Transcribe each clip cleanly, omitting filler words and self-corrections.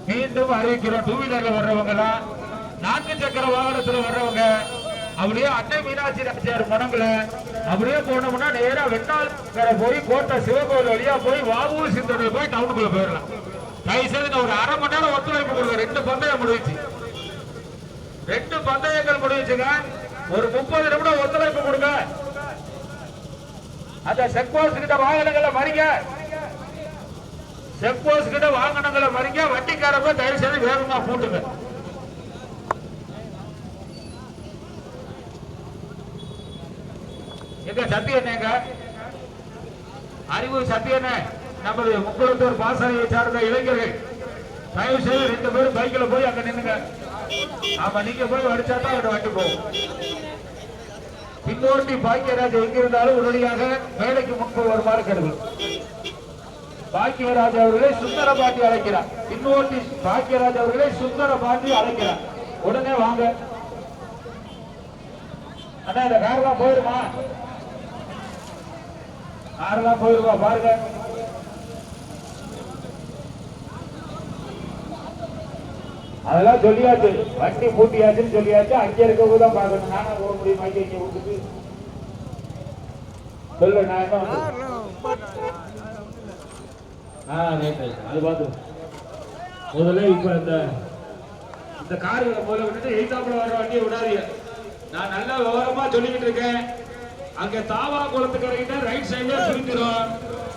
மீண்டும் அறிவிக்கிறோம். 2 வீலர்ல வர்றவங்க எல்லாம் 4 சக்கர வாகனத்துல வர்றவங்க அப்படியே அன்னை மீனாட்சி நாச்சியார் மனங்களை அப்படியே போனோம்னா நேரா வெட்டால் போய் கோட்டை சிவகோவில் வழியா போய் வாவூர் சிந்தனை போய் டவுனுக்குள்ள போயிடலாம். தயவுசெய்து ஒரு அரை மணி நேரம் ஒத்துழைப்பு கொடுங்க. 2 பந்தயம் முடிச்சு, 2 பந்தயங்கள் முடிச்சுங்க. ஒரு 30 நிமிடம் ஒத்துழைப்பு கொடுங்க. அந்த செக் போஸ்ட் கிட்ட வாகனங்களை மறிங்க, செக் போஸ்ட் கிட்ட வாகனங்களை மறிங்க. வண்டிக்காரங்க தயவு செய்து வேகமா போட்டுங்க. எங்க சத்தியண்ணேங்க, அறிவு சத்தியண்ணே, நமது முக்குளத்தூர் பாசறையை சார்ந்த இளைஞர்கள் தயவு செய்து 2 பேரும் பைக்கில் போய் அங்க நின்னுங்க. ஆமா, நீங்க போய் அடிச்சாதான் அவரோட வண்டி போகும். பின்னோட்டி பாக்கியராஜ் எங்க இருந்தாலும் உடனடியாக வேலைக்கு முன்பு வருமாறு கருது. பாக்கியராஜ் அவர்களை சுந்தர பாண்டி அழைக்கிறார். பின்னோட்டி பாக்கியராஜ் அவர்களை சுந்தர பாண்டி அழைக்கிறார். உடனே வாங்க அண்ணா. இந்த காரெல்லாம் போயிருமா? காரெல்லாம் போயிருவா பாருங்க. அதெல்லாம் சொல்லியாச்சு, வண்டி பூட்டியாச்சுன்னு சொல்லியாச்சு. அங்கே இருக்கவங்க தான் பார்க்கணும். நானா போக முடியும்? அங்கே இங்கே விட்டுட்டு சொல்லு. நான் என்ன அது பார்த்து முதல்ல இப்ப இந்த கார்களை முதல்ல விட்டுட்டு எய்தாப்புல வர வண்டியை விடாதீங்க. நான் நல்லா விவரமா சொல்லிக்கிட்டு இருக்கேன். அங்க தாவா குளத்துக்கரைக்கிட்ட ரைட் சைட்ல சுருக்கிறோம்.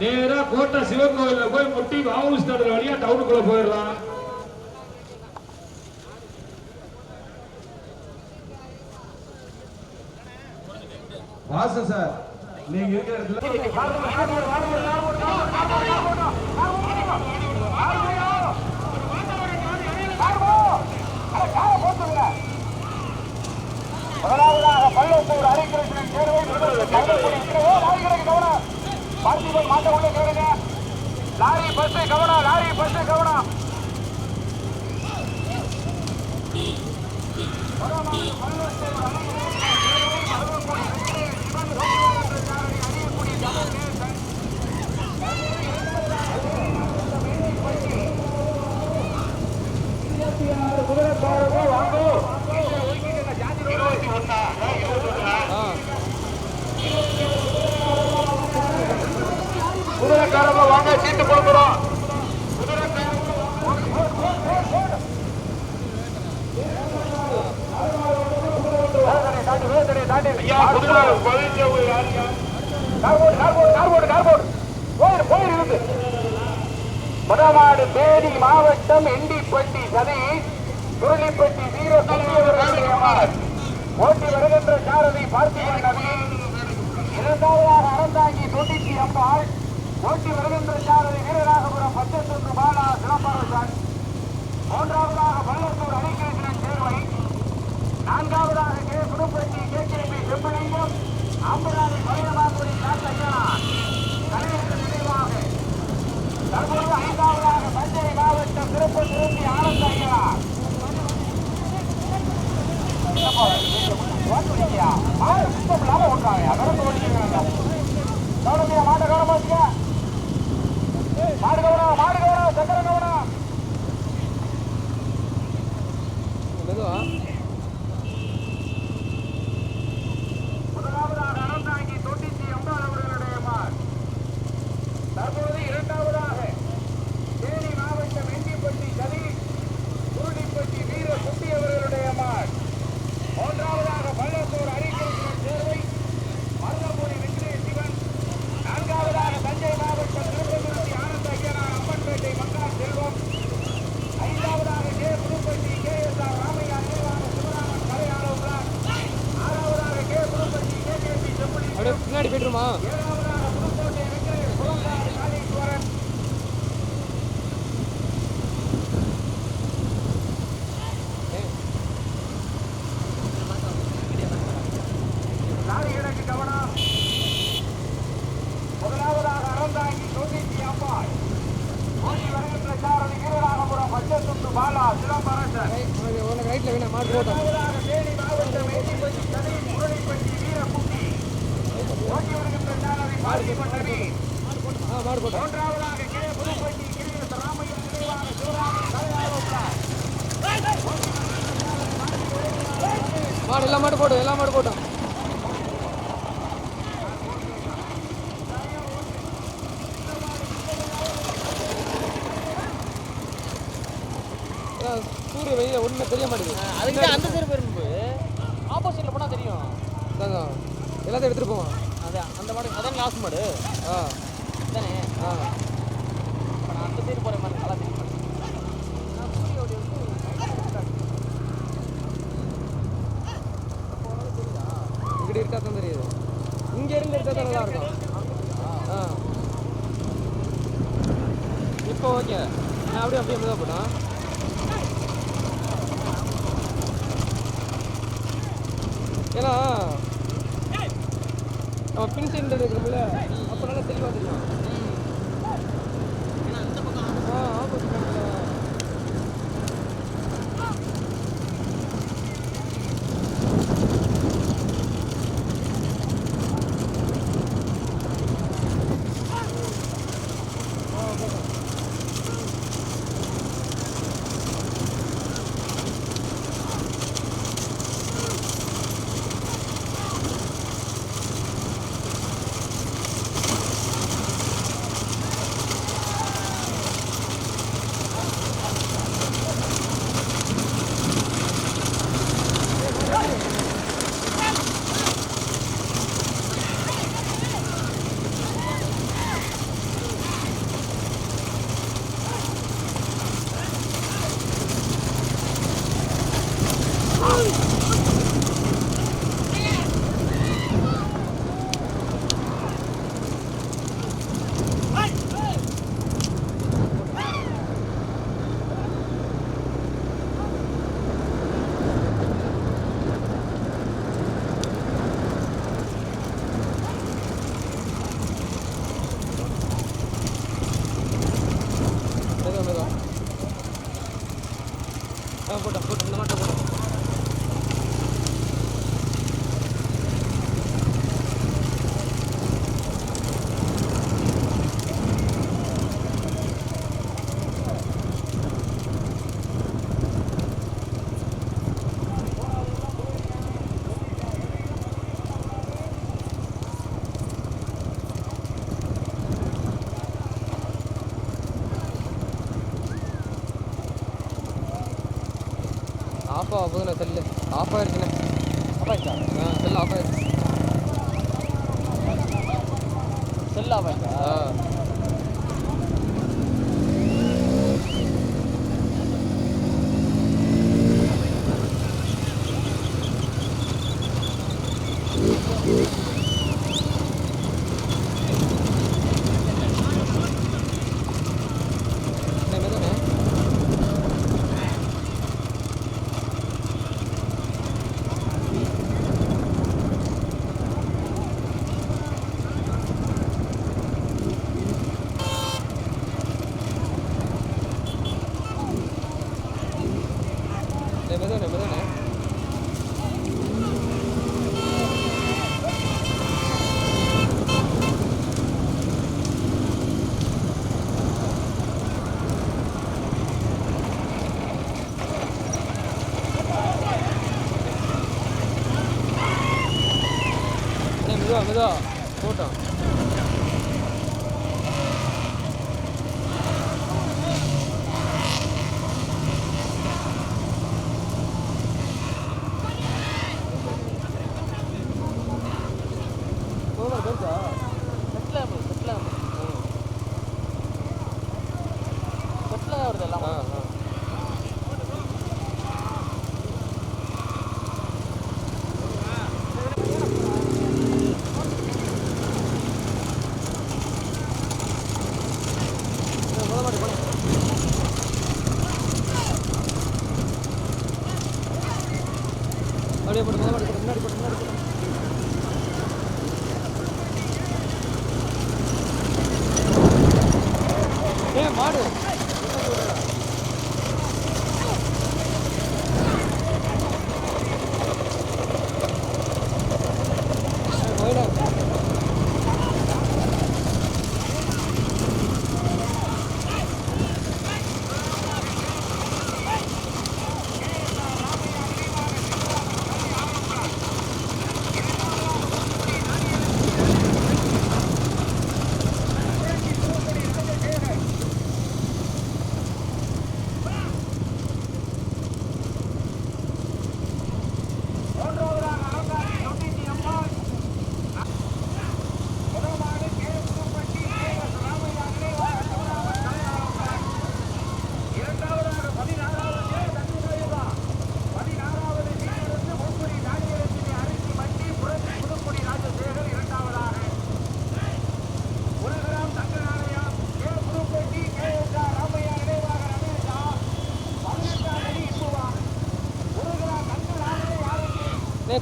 நேரா கோட்டை சிவகோவில்ல போய் முட்டி வாவூஸ் தடவை வழியா டவுனுக்குள்ள போயிடலாம். வாசு சார், நீங்க இருக்கிற இடத்துல முதலாவதாக பள்ளத்தூர் ஹரிகிருஷ்ணன் சேர்வை பார்த்திபன் மாட்ட உள்ள கேளுங்க. லாரி பஸ் கவனம், லாரி பஸ் கவனம். குதிரைக்காரங்க வாங்க, சீட்டு கொடுக்குறோம். மதமாடு தேனி மாவட்டம் எண்டிப்பட்டி சதீஷ், சுருளிப்பட்டி வீரசூரியவர் ஓட்டி வருகின்ற சாரதி பார்த்திபன் நவீன். 2வது அறந்தாங்கி தொண்டிச்சி அம்பாள் ஓட்டி வருகின்ற சாரதி வீரராகபுரம் பச்சத்தொன்று பாலா சிலம்பரசன். 3வது பள்ளத்தூர் ஹரிகிருஷ்ணன் சேர்வை. 4வது கே புதுப்பட்டி கேகேபி செம்பலிங்கம் ஆம்பராணி பழையமாங்குடி காட்டையா தலைவர்கள் நினைவாக. தற்போது 5வது தஞ்சை மாவட்டம் திருப்பதி ஆனந்த ஐயா. மாடு கவனமாச்சுங்க, மாடு கவனம், மாடு கவனம், சக்கர கவனம். முதலாவதாக அறந்தாங்கி தொண்டிச்சி அம்பாள் அவர்களுடைய மாடு. தற்போது 2வதாக தேனி மாவட்டம் எண்டிப்பட்டி சதீஷ், சுருளிப்பட்டி வீர குட்டி அவர்களுடைய மாடு. 3வதாக பள்ளத்தூர் ஹரிகிருஷ்ணன் சேர்வை மருதமூரி விக்னேஷ் சிவன். 4வதாக தஞ்சை மாவட்டம் திருப்பதி ஆனந்த ஐயனார் அம்மன்பேட்டை மக்கள் செல்வம். 5வதாக கே புதுப்பட்டி KSR ராமையா நினைவான சிவராமன் கலையாளர். 6வதாக கே புதுப்பட்டி KKP செம்புலி. பின்னாடி போயிட்டுருமா? 7வதாக புதுக்கோட்டை விக்னேஷ் புலங்காடு காளீஸ்வரன். லாரி இடக்கு கவனம். முதலாவதாக அறந்தாங்கி தொண்டிச்சி அம்பாள் ஓட்டி வருகின்ற சாரதி வீரராகபுரம் பச்சத்துண்டு பாலா சிலம்பரசன். ரைட்ல வேணா மாடு போட்டோம். 2வதாக தேனி மாவட்டம் எண்டிப்பட்டி சதீஷ், முரளிப்பட்டி வீரகுட்டி ஓட்டி வருகின்ற சாரதி பார்த்திபன் நவீன். மாடு போட்டோம். 3வதாக கே புதுப்பட்டி கிரிவல ராமையா நினைவான மாடு எல்லா மாடு போட்டோம், எல்லா மாடு போட்டோம். சூரிய வெயில ஒண்ணுமே தெரிய மாட்டேங்குது. அதுக்கு அந்த சைடு போயிருந்து ஆப்போசிட்ல போனா தெரியும். அதாங்க எல்லாத்தையும் எடுத்துட்டு போவோம். அதான் அந்த மாடு அதான் லாஸ்ட் மாடு. தானே நான் அந்த சைடு போற மாதிரி நல்லா தெரியும். இங்கிட்ட இருக்கா தான் தெரியுது. இங்க இருந்து எடுத்தா தான் நல்லா இருக்கும். இப்போ ஓகே. நான் அப்படியே மெதுவாக போட்டேன். ஏன்னா நம்ம பின் சைடு இருக்கிறோம்ல, அப்போ நல்லா தெளிவாக தெரியும். ஆப்போசிட் போட்டோம் இந்த மாட்டை போட்டோம். ஆஃப் ஆகுதுண்ணே, செல்லு ஆஃப் ஆகிடுச்சுண்ணே. ஆஃப் ஆயிடுச்சா? செல்லு ஆஃப் ஆகிடுச்சு. செல் ஆஃப் ஆயிடுச்சா? மெதுவானே மெதுவா போட்டோம். அப்படியே போட்டு முன்னாடி போட்டு மாடு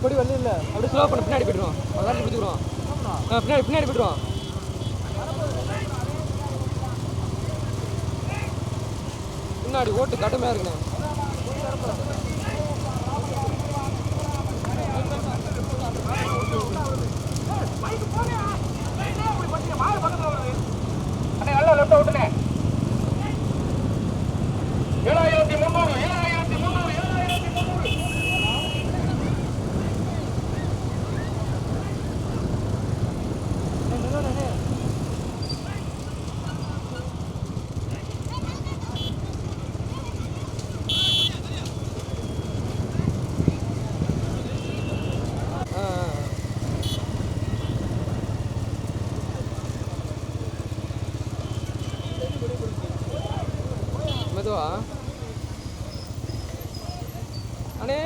கொடி வரல இல்லை அப்படியே ஸ்லோ பண்ண பின்னாடி போய்ட்டுருவோம் அதான் பிடிச்சிக்கிறோம் பின்னாடி போய்ட்டுருவோம் பின்னாடி ஓட்டு கடுமையாக இருக்குண்ணே நல்லா லெஃப்ட் விட்டுனே 7300 மெதுவா அண்ணே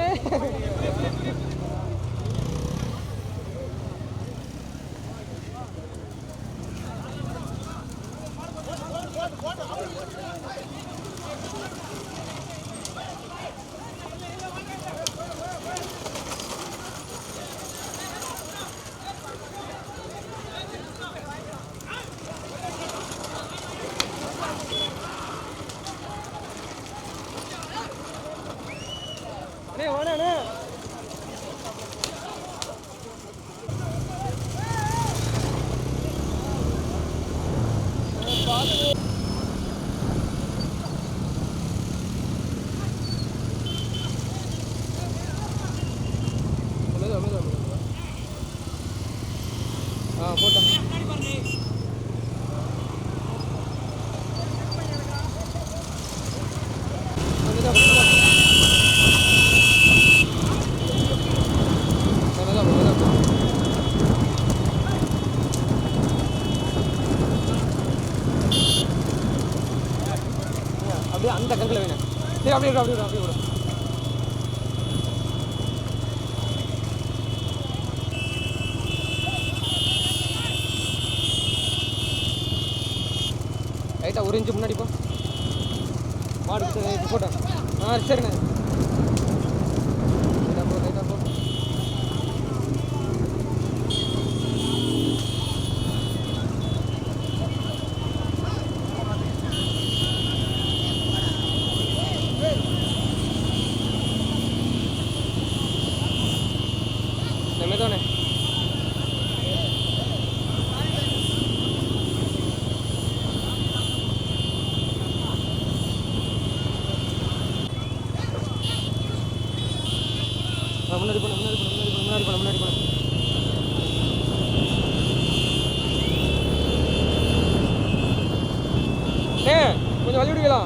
வாடா போட்டேன் அப்படியே அந்த கங்கில் வேணும் சரி அப்படியே விடும் ரைட்டாக ஒரு இன்ச்சு முன்னாடி போ மாடு போட்டேன் சரிண்ணே ரைட்டாக போ மெதுவானே முன்னாடி போன கொஞ்சம் வழி விடுவீங்களா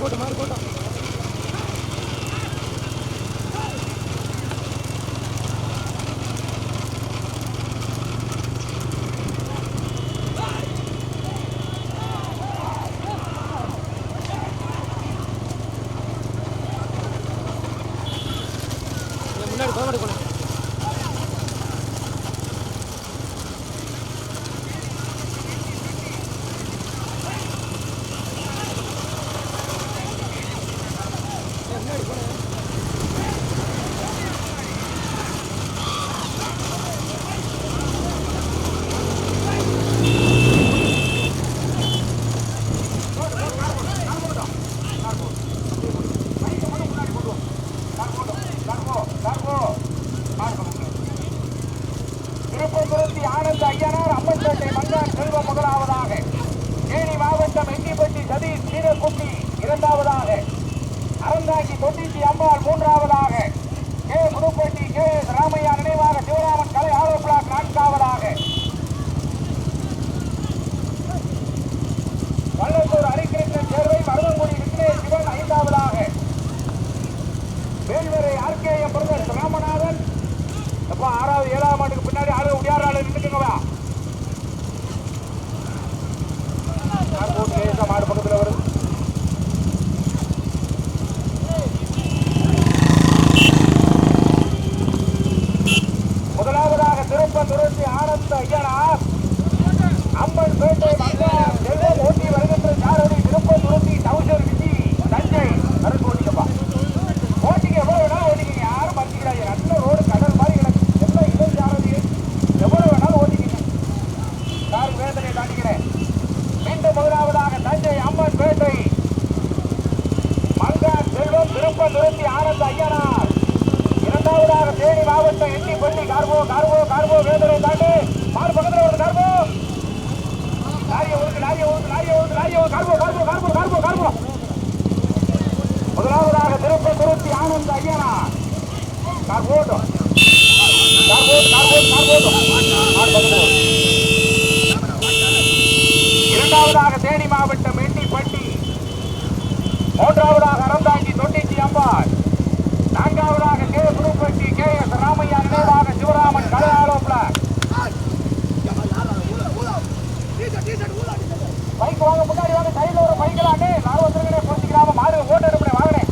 போட்டு மாறி போட்டோம் முன்னாடி போன திருப்பங்குருத்தி ஆனந்த ஐயனார் அம்மன்பேட்டை மங்கான் செல்வம் முதலாவதாக, தேனி மாவட்டம் எங்கிப்பட்டி சதீஷ் சீனக்குட்டி இரண்டாவதாக, அறந்தாங்கி தொட்டிச்சி அம்பாள் மூன்றாவதாக, K Pudupatti K S Ramaiah நினைவாக சிவராமன் கலை ஆரோ பிளாக் நான்காவதாக, வல்லத்தூர் ஹரிகிருஷ்ணன் சேர்வை மருதங்குடி விக்னேஷ் சிவன் ஐந்தாவதாக, வேல்வரை ஆர்கேஎம் பிரதர்ஸ் ராமநாதன் அப்பா 6வது 7ஆம் ஆண்டுக்கு பின்னாடி ஆளு உடையாராளு நின்றுக்குங்கவா மாடு பக்கத்தில் வருது. முதலாவதாக திருப்பந்துருத்தி ஆனந்த ஐயனார் அம்மன் பேட்டை மங்கார் செல்வம் ஓட்டி வருகின்ற சாரதி திருப்பம் துருத்தி டவுசர் விஜி தஞ்சை கருப்பு ஓட்டிக்கப்பா. ஓட்டிக்க எவ்வளவு வேணாலும் ஓட்டிக்கிங்க, யாரும் மறைச்சிக்கிறாங்க. நல்ல ரோடு கடல் மாதிரி கிடக்கு. எல்லாம் இடம் சாரதி எவ்வளவு வேணாலும் ஓட்டிக்கிங்க. கார் வேதனை தாண்டிக்கிறேன். மீண்டும் முதலாவதாக தஞ்சை அம்மன் பேட்டை மங்கார் செல்வம் திருப்பம் துருத்தி ஆனந்த ஐயனார். இரண்டாவதாக தேனி மாவட்டம் எட்டிப்பட்டி கார்போ கார்போ கார்போ வேதனை தாண்டி மாறு பக்கத்தில் ஒரு கார்போ முதலாவதாக திருப்பம் துருத்தி ஆனந்த ஐயனார். இரண்டாவதாக தேனி மாவட்டம் எட்டிப்பட்டி. மூன்றாவதாக அறந்தாங்கி தொட்டிச்சி அம்பாள். நான்காவதாக K Pudupatti K S Ramaiah நினைவாக சிவராமன் கலையாளோப்ல பைக் வாங்க, முன்னாடி வாங்க. சைடில் ஒரு பைக்கலாண்டே நான் வந்துருக்கே குறைச்சிக்கிறாம மாடு ஓட்டு எடுப்பேன் வாங்கினேன்.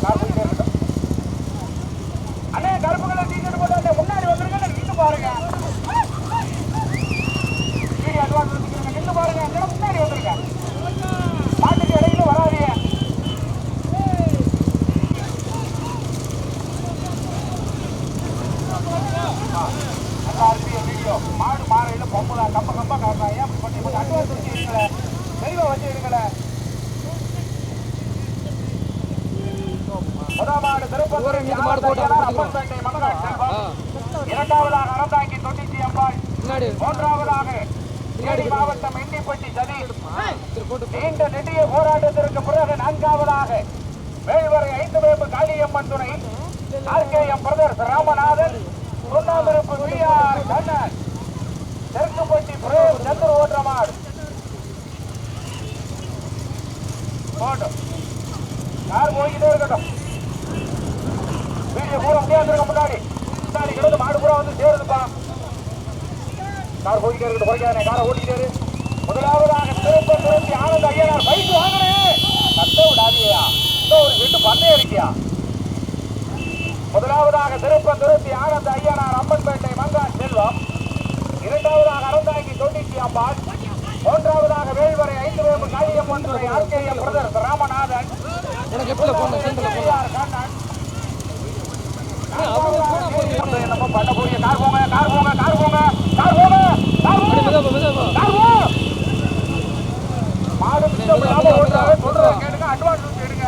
அண்ணே கருப்பு கலர் டீஷர்ட் போட்டு முன்னாடி வந்துருங்க, நின்று பாருங்க. அட்வான்ஸ் நின்று பாருங்க, முன்னாடி வந்துருங்க. மாட்டுக்கு இடையில வராதீங்க. மாடு மாறையில பொம்பளை கம்ப கம்பா காட்டுறாங்க. ஏன் அப்படி பண்ணி அட்வான்ஸ் வச்சு இருக்கல, தெளிவா வச்சு இருக்கல. முதலாவது திருப்பத்தூர் அப்பன்பேட்டை மங்கார் செல்வம். இரண்டாவதாக அறந்தாங்கி தொட்டிச்சி அம்பாள். மூன்றாவதாக தேனி மாவட்டம் எண்டிப்பட்டி சதீஷ். நீண்ட நெடிய போராட்டத்திற்கு பிறகு நான்காவதாக வேள்வரை 5 வேம்பு காளியம்மன் துணை RKM brothers Ramanathan. Sunnamiruppu VR Kannan. Therkupatti Prem Chandra ஓட்டமாடு கார் போய்கிட்டே இருக்கட்டும். வீடியோ பூரா முடியாது முன்னாடி முன்னாடி கிடந்து மாடு பூரா வந்து சேருதுப்பா. கார் போய்கிட்டே இருக்கட்டும், குறைக்காதே, காரை ஓட்டிக்கிட்டே. முதலாவதாக திருப்பம் துருத்தி ஆனந்த ஐயனார். பைக் வாங்கினேன், கத்த விடாதியா, ஒரு வீட்டு பந்தயம் இருக்கியா. முதலாவதாக திருப்பம் துருத்தி ஆனந்த ஐயனார் அம்மன்பேட்டை மங்கார் செல்வம். இரண்டாவதாக அறந்தாங்கி தொட்டிச்சி அம்பாள். மூன்றாவதாக வேள்வரை 5 வேம்பு காளியம்மன் துணை RKM பிரதர்ஸ் ராமநாதன். என்னமோ பண்ண போறீங்க. கார் போங்க, கார் போங்க, கார் போங்க, கார் போங்க, கார் போங்க, கார் போங்க. மாடு பிடிச்சவங்க ஓடுறாங்க, சொல்றத கேளுங்க. அட்வான்ஸ் எடுங்க,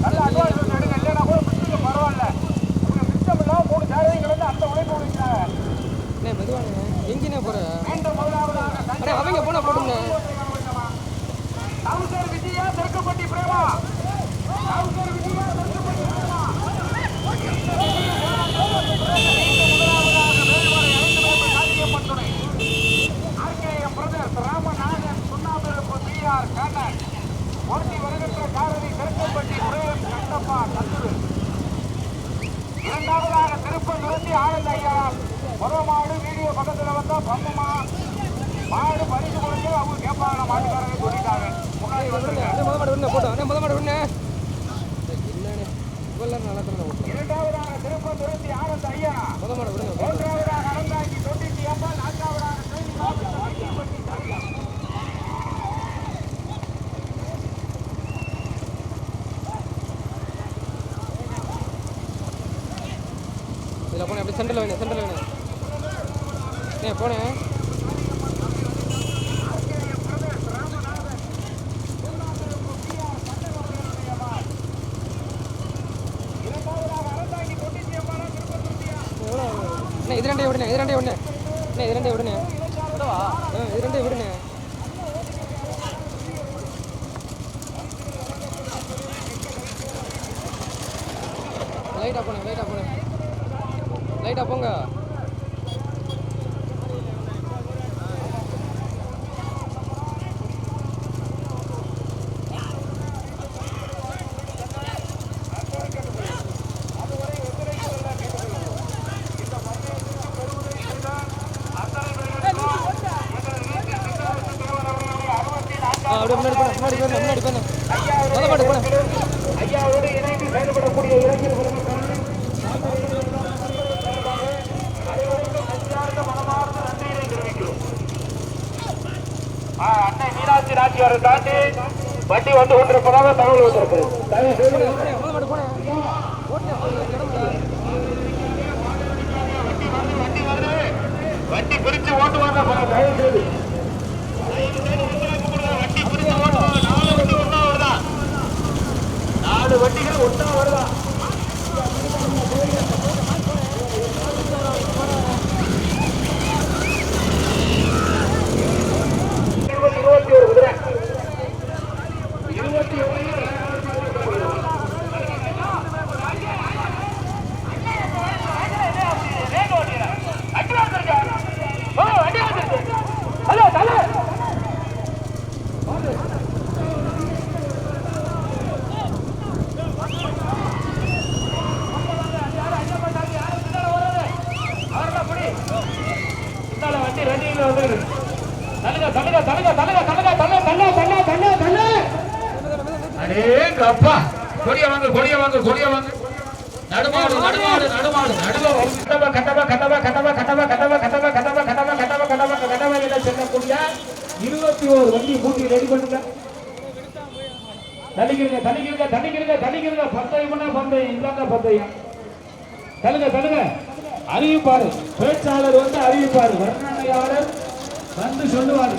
நல்ல அட்வான்ஸ் எடுங்க. இல்லைன்னா கூட பிடிச்சிக்க பரவாயில்ல. உங்க பிடிச்சம் இல்லாம 3 சேரதிகள் வந்து அந்த உழைப்பு முடிக்கிறாங்க. எங்கேனே போற மீண்டும் முதலாவதாக அவங்க போனா போடுங்க. டவுசர் விஜயா தெற்குப்பட்டி பிரேமா. டவுசர் விஜயா தெற்குப்பட்டி பிரேமா. முதலாவதாக வேல்வரை 5 வேம்பு காளியம்மன் துணை RKM brothers Ramanathan. Sunnamiruppu VR Kannan. ஓட்டி வருகின்ற சாரதி தெற்குப்பட்டி பிரேம் கட்டப்பா தந்துரு. இரண்டாவதாக திருப்பம் துருத்தி ஆனந்த ஐயா. மாடு வீடியோ பக்கத்துல வந்தா பம்பமா மாடு பறிச்சு கொடுத்து அவங்க கேட்பாங்க. மாட்டுக்காரங்க சொல்லிட்டாங்க முன்னாடி வந்துருங்க. இரண்டாவதாக திருப்பம் துருத்தி ஆனந்த ஐயா. மூன்றாவதாக அறந்தாங்கி தொட்டிச்சி அம்மா. நான்காவதாக தேனி மாவட்டம் எட்டிப்பட்டி சதீஷ். இதில் போனேன் அப்படி சென்டரில் வேணும், சென்டரில் வேணும். போனேன் இது ரெண்டே விடுனே, இது ரெண்டே விடுனே, இது ரெண்டே விடுனே, இது ரெண்டே விடுனே. லைட்டாக போனேன், லைட்டாக போனேன், லைட்டாக போங்க. ஐயாவோடு இணைந்து செயல்படக்கூடிய இளைஞர் மனமார்ந்த நன்றியை தெரிவிக்கிறோம். மீனாட்சி நாச்சியாரை தாண்டி வண்டி வந்து கொண்டிருப்பதாக தகவல் வந்திருக்கு. தயவு செய்து வண்டி பிரிச்சு ஓட்டுவாங்க. தயவு செய்து வண்டி பிரிச்சு ஓட்டுவாங்க. 4 வண்டி ஒண்ணா வருதா? 4 வண்டிகள் ஒண்ணா வருதா? 21 குதிரை 21 அப்பா கொடிய வாங்க கொடிய வாங்க கொடிய வாங்க. நடுமாடு நடுமாடு நடுமாடு நடுவ கட்டவ கட்டவ கட்டவ கட்டவ கட்டவ கட்டவ கட்டவ கட்டவ கட்டவ கட்டவ கட்டவ கட்டவ என சொல்லக்கூடிய 21 வண்டி பூட்டி ரெடி பண்ணுங்க. தள்ளிக்கிறங்க தள்ளிக்கிறங்க தள்ளிக்கிறங்க தள்ளிக்கிறங்க. பந்தயம்னா பந்தயம் இந்தாங்க பந்தயம். தள்ளுங்க தள்ளுங்க. அறிவிப்பாரு பேச்சாளர் வந்து அறிவிப்பாரு. வர்ணனையாளர் வந்து சொல்லுவாரு.